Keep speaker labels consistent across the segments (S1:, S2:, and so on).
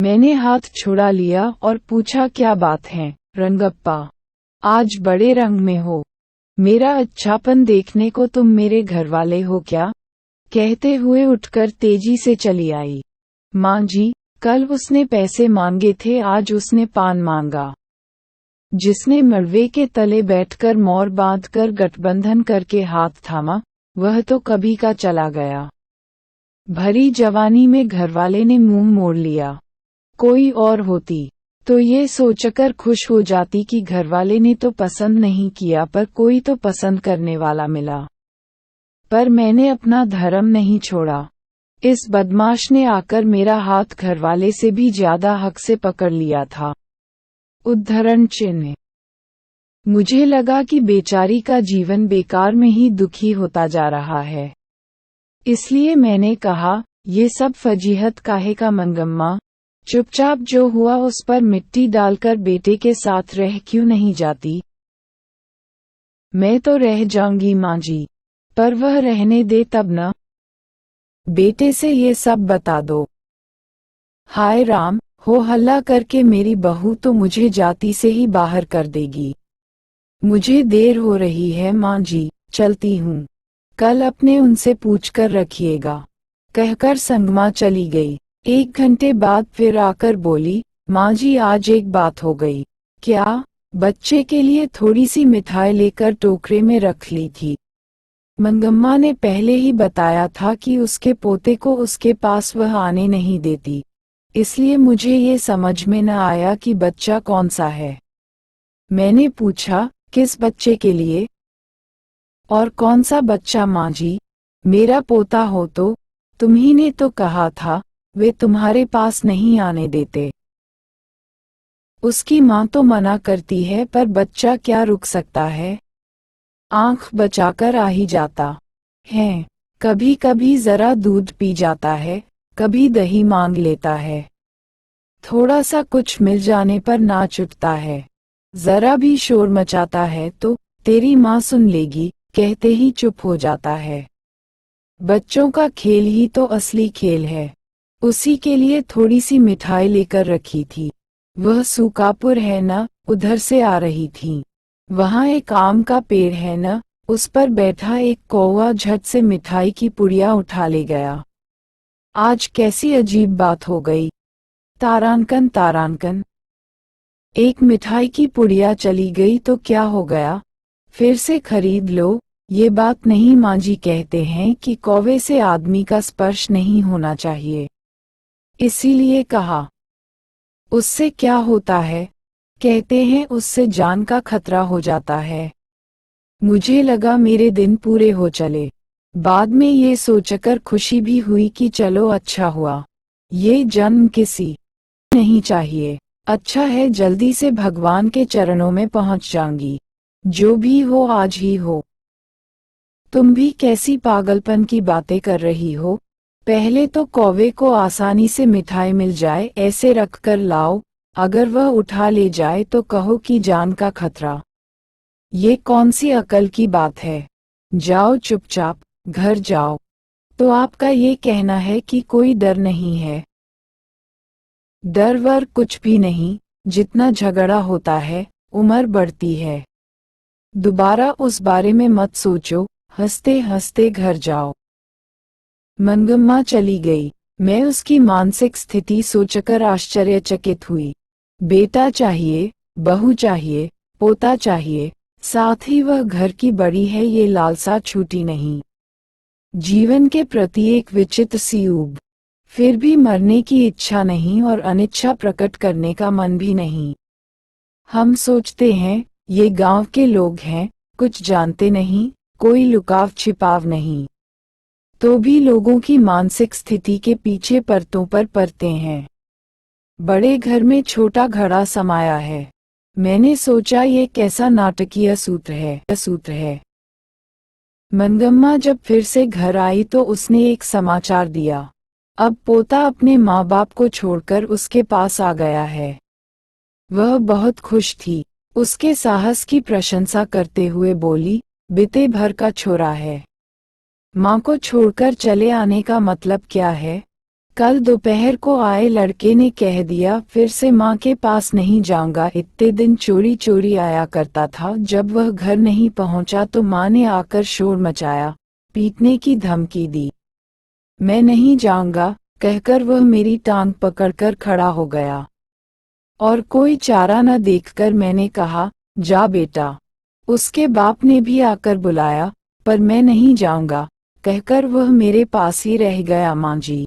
S1: मैंने हाथ छुड़ा लिया और पूछा, क्या बात है रंगप्पा, आज बड़े रंग में हो। मेरा अच्छापन देखने को तुम मेरे घरवाले हो क्या? कहते हुए उठकर तेजी से चली आई। माँ जी, कल उसने पैसे मांगे थे, आज उसने पान मांगा। जिसने मड़वे के तले बैठकर मोर बांधकर गठबंधन करके हाथ थामा, वह तो कभी का चला गया। भरी जवानी में घरवाले ने मुंह मोड़ लिया। कोई और होती तो ये सोचकर खुश हो जाती कि घरवाले ने तो पसंद नहीं किया, पर कोई तो पसंद करने वाला मिला। पर मैंने अपना धर्म नहीं छोड़ा। इस बदमाश ने आकर मेरा हाथ घरवाले से भी ज्यादा हक से पकड़ लिया था। उद्धरण चिन्ह। मुझे लगा कि बेचारी का जीवन बेकार में ही दुखी होता जा रहा है। इसलिए मैंने कहा, ये सब फजीहत काहे का मंगम्मा, चुपचाप जो हुआ उस पर मिट्टी डालकर बेटे के साथ रह क्यों नहीं जाती? मैं तो रह जाऊंगी माँ जी, पर वह रहने दे तब न। बेटे से ये सब बता दो। हाय राम, हो हल्ला करके मेरी बहू तो मुझे जाति से ही बाहर कर देगी। मुझे देर हो रही है माँ जी, चलती हूँ। कल अपने उनसे पूछकर रखिएगा। कहकर संगमा चली गई। 1 घंटे बाद फिर आकर बोली, माँ जी आज एक बात हो गई। क्या? बच्चे के लिए थोड़ी सी मिठाई लेकर टोकरे में रख ली थी। मंगम्मा ने पहले ही बताया था कि उसके पोते को उसके पास वह आने नहीं देती, इसलिए मुझे ये समझ में न आया कि बच्चा कौन सा है। मैंने पूछा, किस बच्चे के लिए? और कौन सा बच्चा माँ जी? मेरा पोता हो तो? तुम्ही ने तो कहा था वे तुम्हारे पास नहीं आने देते। उसकी माँ तो मना करती है, पर बच्चा क्या रुक सकता है? आंख बचाकर आ ही जाता है। कभी कभी जरा दूध पी जाता है, कभी दही मांग लेता है। थोड़ा सा कुछ मिल जाने पर नाच उठता है। जरा भी शोर मचाता है तो तेरी माँ सुन लेगी कहते ही चुप हो जाता है। बच्चों का खेल ही तो असली खेल है। उसी के लिए थोड़ी सी मिठाई लेकर रखी थी। वह सूकापुर है न, उधर से आ रही थी। वहाँ एक आम का पेड़ है न, उस पर बैठा एक कौवा झट से मिठाई की पुड़िया उठा ले गया। आज कैसी अजीब बात हो गई। तारांकन तारांकन। एक मिठाई की पुड़िया चली गई तो क्या हो गया, फिर से खरीद लो। ये बात नहीं माँ जी कहते हैं कि कौवे से आदमी का स्पर्श नहीं होना चाहिए, इसीलिए कहा। उससे क्या होता है? कहते हैं उससे जान का खतरा हो जाता है। मुझे लगा मेरे दिन पूरे हो चले। बाद में ये सोचकर खुशी भी हुई कि चलो अच्छा हुआ, ये जन्म किसी नहीं चाहिए। अच्छा है जल्दी से भगवान के चरणों में पहुंच जाऊंगी। जो भी हो आज ही हो। तुम भी कैसी पागलपन की बातें कर रही हो। पहले तो कौवे को आसानी से मिठाई मिल जाए ऐसे रख कर लाओ, अगर वह उठा ले जाए तो कहो कि जान का खतरा। ये कौन सी अकल की बात है। जाओ चुपचाप घर जाओ। तो आपका ये कहना है कि कोई डर नहीं है? डर वर कुछ भी नहीं, जितना झगड़ा होता है उम्र बढ़ती है। दोबारा उस बारे में मत सोचो, हंसते हंसते घर जाओ। मंगम्मा चली गई। मैं उसकी मानसिक स्थिति सोचकर आश्चर्यचकित हुई। बेटा चाहिए, बहू चाहिए, पोता चाहिए, साथ ही वह घर की बड़ी है, ये लालसा छूटी नहीं। जीवन के प्रति एक विचित्र सी ऊब। फिर भी मरने की इच्छा नहीं और अनिच्छा प्रकट करने का मन भी नहीं। हम सोचते हैं ये गांव के लोग हैं, कुछ जानते नहीं, कोई लुकाव छिपाव नहीं। तो भी लोगों की मानसिक स्थिति के पीछे परतों पर परतें हैं। बड़े घर में छोटा घड़ा समाया है। मैंने सोचा ये कैसा नाटकीय सूत्र है। मंगम्मा जब फिर से घर आई तो उसने एक समाचार दिया। अब पोता अपने माँ बाप को छोड़कर उसके पास आ गया है। वह बहुत खुश थी। उसके साहस की प्रशंसा करते हुए बोली, बिते भर का छोरा है। माँ को छोड़कर चले आने का मतलब क्या है? कल दोपहर को आए लड़के ने कह दिया फिर से माँ के पास नहीं जाऊंगा। इतने दिन चोरी चोरी आया करता था, जब वह घर नहीं पहुंचा तो माँ ने आकर शोर मचाया, पीटने की धमकी दी। मैं नहीं जाऊंगा कहकर वह मेरी टांग पकड़कर खड़ा हो गया और कोई चारा न देखकर मैंने कहा, जा बेटा। उसके बाप ने भी आकर बुलाया, पर मैं नहीं जाऊंगा कहकर वह मेरे पास ही रह गया। माँ जी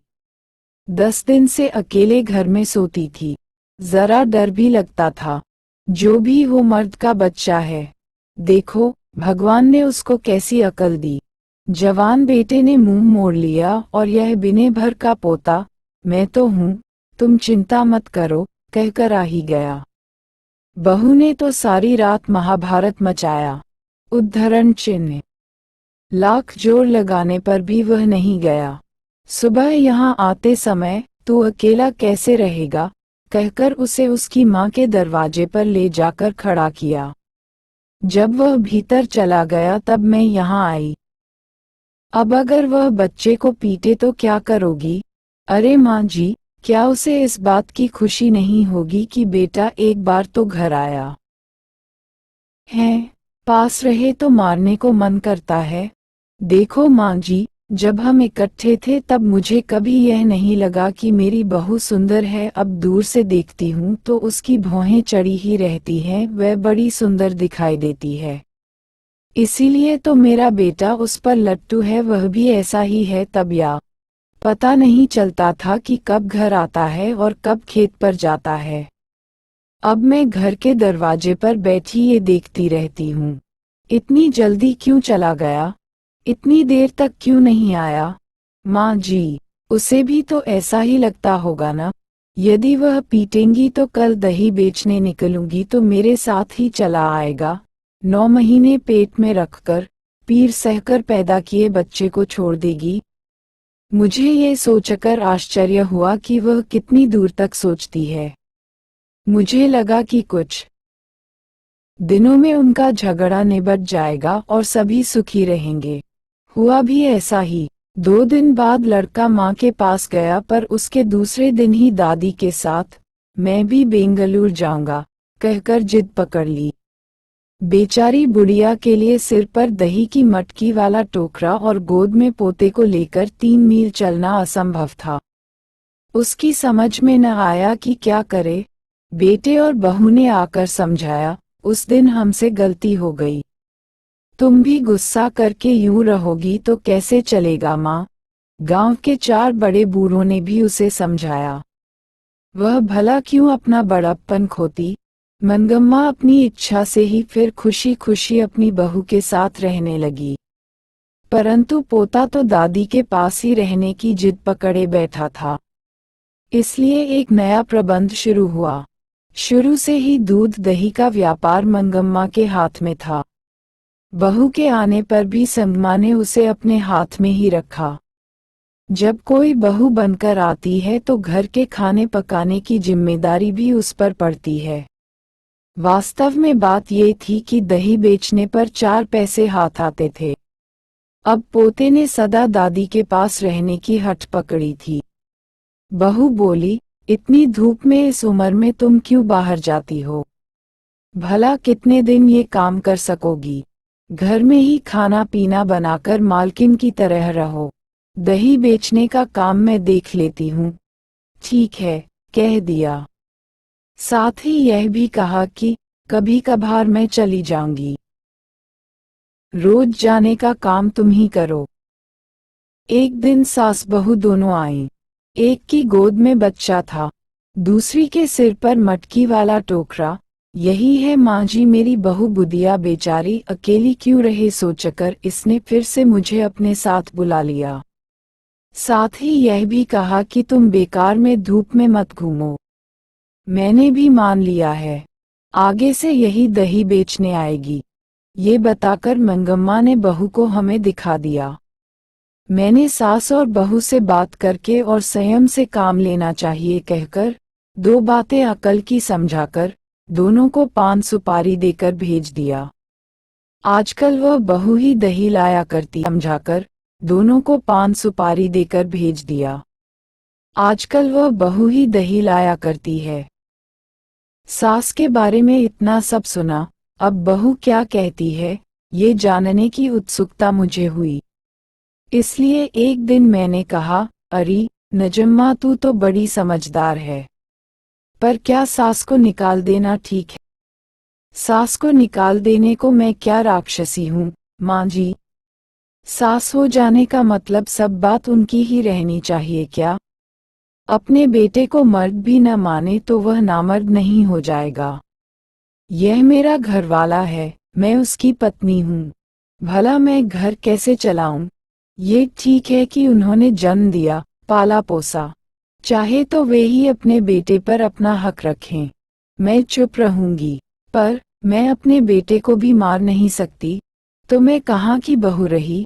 S1: 10 दिन से अकेले घर में सोती थी। जरा डर भी लगता था। जो भी हो मर्द का बच्चा है। देखो भगवान ने उसको कैसी अकल दी। जवान बेटे ने मुंह मोड़ लिया और यह बिने भर का पोता, मैं तो हूँ, तुम चिंता मत करो कहकर आ ही गया। बहू ने तो सारी रात महाभारत मचाया। उद्धरण चिन्ह। लाख जोर लगाने पर भी वह नहीं गया। सुबह यहाँ आते समय तू अकेला कैसे रहेगा कहकर उसे उसकी माँ के दरवाजे पर ले जाकर खड़ा किया। जब वह भीतर चला गया तब मैं यहाँ आई। अब अगर वह बच्चे को पीटे तो क्या करोगी? अरे माँ जी, क्या उसे इस बात की खुशी नहीं होगी कि बेटा एक बार तो घर आया है? पास रहे तो मारने को मन करता है। देखो माँ जी, जब हम इकट्ठे थे तब मुझे कभी यह नहीं लगा कि मेरी बहू सुंदर है। अब दूर से देखती हूँ तो उसकी भौहें चढ़ी ही रहती हैं, वह बड़ी सुंदर दिखाई देती है। इसीलिए तो मेरा बेटा उस पर लट्टू है। वह भी ऐसा ही है। तब या पता नहीं चलता था कि कब घर आता है और कब खेत पर जाता है। अब मैं घर के दरवाजे पर बैठी ये देखती रहती हूँ। इतनी जल्दी क्यों चला गया? इतनी देर तक क्यों नहीं आया? माँ जी, उसे भी तो ऐसा ही लगता होगा ना। यदि वह पीटेंगी तो कल दही बेचने निकलूंगी तो मेरे साथ ही चला आएगा। 9 महीने पेट में रखकर पीर सहकर पैदा किए बच्चे को छोड़ देगी। मुझे ये सोचकर आश्चर्य हुआ कि वह कितनी दूर तक सोचती है। मुझे लगा कि कुछ दिनों में उनका झगड़ा निबट जाएगा और सभी सुखी रहेंगे। हुआ भी ऐसा ही। 2 दिन बाद लड़का माँ के पास गया, पर उसके दूसरे दिन ही दादी के साथ मैं भी बेंगलुरु जाऊंगा कहकर जिद पकड़ ली। बेचारी बुढ़िया के लिए सिर पर दही की मटकी वाला टोकरा और गोद में पोते को लेकर 3 मील चलना असंभव था। उसकी समझ में न आया कि क्या करे। बेटे और बहू ने आकर समझाया, उस दिन हमसे गलती हो गई। तुम भी गुस्सा करके यूं रहोगी तो कैसे चलेगा माँ? गांव के 4 बड़े बूढ़ों ने भी उसे समझाया। वह भला क्यों अपना बड़प्पन खोती? मंगम्मा अपनी इच्छा से ही फिर खुशी खुशी अपनी बहू के साथ रहने लगी। परंतु पोता तो दादी के पास ही रहने की जिद पकड़े बैठा था। इसलिए एक नया प्रबंध शुरू हुआ। शुरू से ही दूध दही का व्यापार मंगम्मा के हाथ में था। बहू के आने पर भी संगमा ने उसे अपने हाथ में ही रखा। जब कोई बहू बनकर आती है तो घर के खाने पकाने की जिम्मेदारी भी उस पर पड़ती है। वास्तव में बात ये थी कि दही बेचने पर 4 पैसे हाथ आते थे। अब पोते ने सदा दादी के पास रहने की हट पकड़ी थी। बहू बोली, इतनी धूप में इस उम्र में तुम क्यों बाहर जाती हो? भला कितने दिन ये काम कर सकोगी? घर में ही खाना पीना बनाकर मालकिन की तरह रहो। दही बेचने का काम मैं देख लेती हूँ। ठीक है, कह दिया। साथ ही यह भी कहा कि कभी कभार मैं चली जाऊंगी। रोज जाने का काम तुम ही करो। एक दिन सास बहू दोनों आईं। एक की गोद में बच्चा था, दूसरी के सिर पर मटकी वाला टोकरा। यही है माँ जी मेरी बहू बुदिया बेचारी अकेली क्यों रहे सोचकर इसने फिर से मुझे अपने साथ बुला लिया। साथ ही यह भी कहा कि तुम बेकार में धूप में मत घूमो। मैंने भी मान लिया है। आगे से यही दही बेचने आएगी। ये बताकर मंगम्मा ने बहू को हमें दिखा दिया। मैंने सास और बहू से बात करके और संयम से काम लेना चाहिए कहकर 2 बातें अकल की समझाकर दोनों को पान सुपारी देकर भेज दिया। आजकल वह बहू ही दही लाया करती समझाकर दोनों को पान सुपारी देकर भेज दिया। आजकल वह बहू ही दही लाया करती है। सास के बारे में इतना सब सुना, अब बहू क्या कहती है, ये जानने की उत्सुकता मुझे हुई। इसलिए एक दिन मैंने कहा, अरे नजम्मा, तू तो बड़ी समझदार है, पर क्या सास को निकाल देना ठीक है? सास को निकाल देने को मैं क्या राक्षसी हूँ, माँ जी? सास हो जाने का मतलब सब बात उनकी ही रहनी चाहिए क्या? अपने बेटे को मर्द भी न माने तो वह नामर्द नहीं हो जाएगा। यह मेरा घरवाला है, मैं उसकी पत्नी हूँ। भला मैं घर कैसे चलाऊं? ये ठीक है कि उन्होंने जन्म दिया, पाला पोसा, चाहे तो वे ही अपने बेटे पर अपना हक रखें। मैं चुप रहूंगी, पर मैं अपने बेटे को भी मार नहीं सकती, तो मैं कहाँ की बहू रही?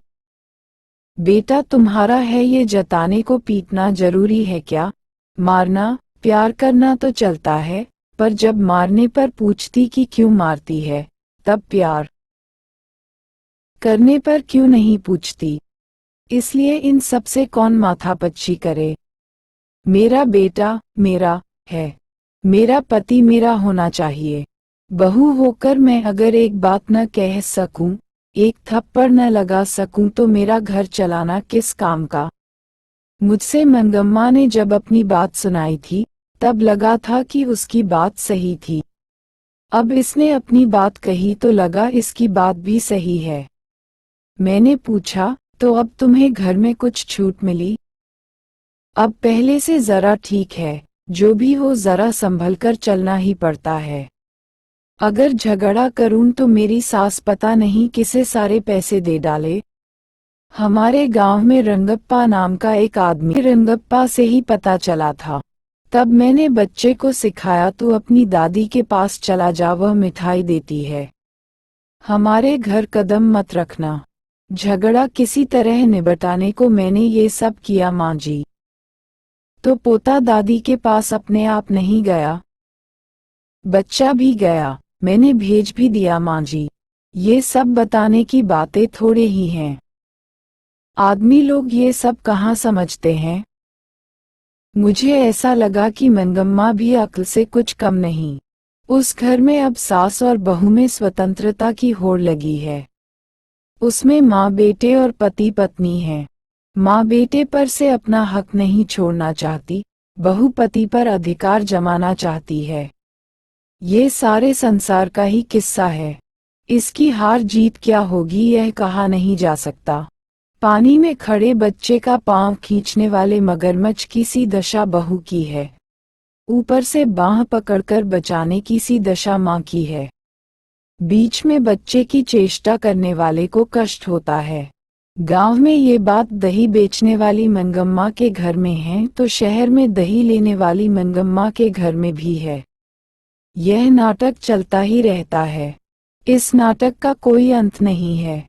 S1: बेटा तुम्हारा है ये जताने को पीटना जरूरी है क्या? मारना, प्यार करना तो चलता है, पर जब मारने पर पूछती कि क्यों मारती है, तब प्यार करने पर क्यों नहीं पूछती? इसलिए इन सब से कौन माथापच्ची करे? मेरा बेटा मेरा है, मेरा पति मेरा होना चाहिए। बहू होकर मैं अगर एक बात न कह सकूं, एक थप्पड़ न लगा सकूं तो मेरा घर चलाना किस काम का? मुझसे मंगम्मा ने जब अपनी बात सुनाई थी, तब लगा था कि उसकी बात सही थी। अब इसने अपनी बात कही तो लगा इसकी बात भी सही है। मैंने पूछा, तो अब तुम्हें घर में कुछ छूट मिली? अब पहले से जरा ठीक है, जो भी हो जरा संभल कर चलना ही पड़ता है। अगर झगड़ा करूं तो मेरी सास पता नहीं किसे सारे पैसे दे डाले। हमारे गांव में रंगप्पा नाम का एक आदमी, रंगप्पा से ही पता चला था। तब मैंने बच्चे को सिखाया तू अपनी दादी के पास चला जा, वह मिठाई देती है। हमारे घर कदम मत रखना। झगड़ा किसी तरह निबटाने को मैंने ये सब किया माँ जी। तो पोता दादी के पास अपने आप नहीं गया? बच्चा भी गया, मैंने भेज भी दिया माँ जी। ये सब बताने की बातें थोड़े ही हैं। आदमी लोग ये सब कहाँ समझते हैं? मुझे ऐसा लगा कि मंगम्मा भी अक्ल से कुछ कम नहीं। उस घर में अब सास और बहू में स्वतंत्रता की होड़ लगी है। उसमें माँ बेटे और पति पत्नी है। माँ बेटे पर से अपना हक नहीं छोड़ना चाहती, बहू पति पर अधिकार जमाना चाहती है। ये सारे संसार का ही किस्सा है। इसकी हार जीत क्या होगी यह कहा नहीं जा सकता। पानी में खड़े बच्चे का पांव खींचने वाले मगरमच्छ की सी दशा बहू की है। ऊपर से बांह पकड़कर बचाने की सी दशा माँ की है। बीच में बच्चे की चेष्टा करने वाले को कष्ट होता है। गांव में ये बात दही बेचने वाली मंगम्मा के घर में है तो शहर में दही लेने वाली मंगम्मा के घर में भी है। यह नाटक चलता ही रहता है। इस नाटक का कोई अंत नहीं है।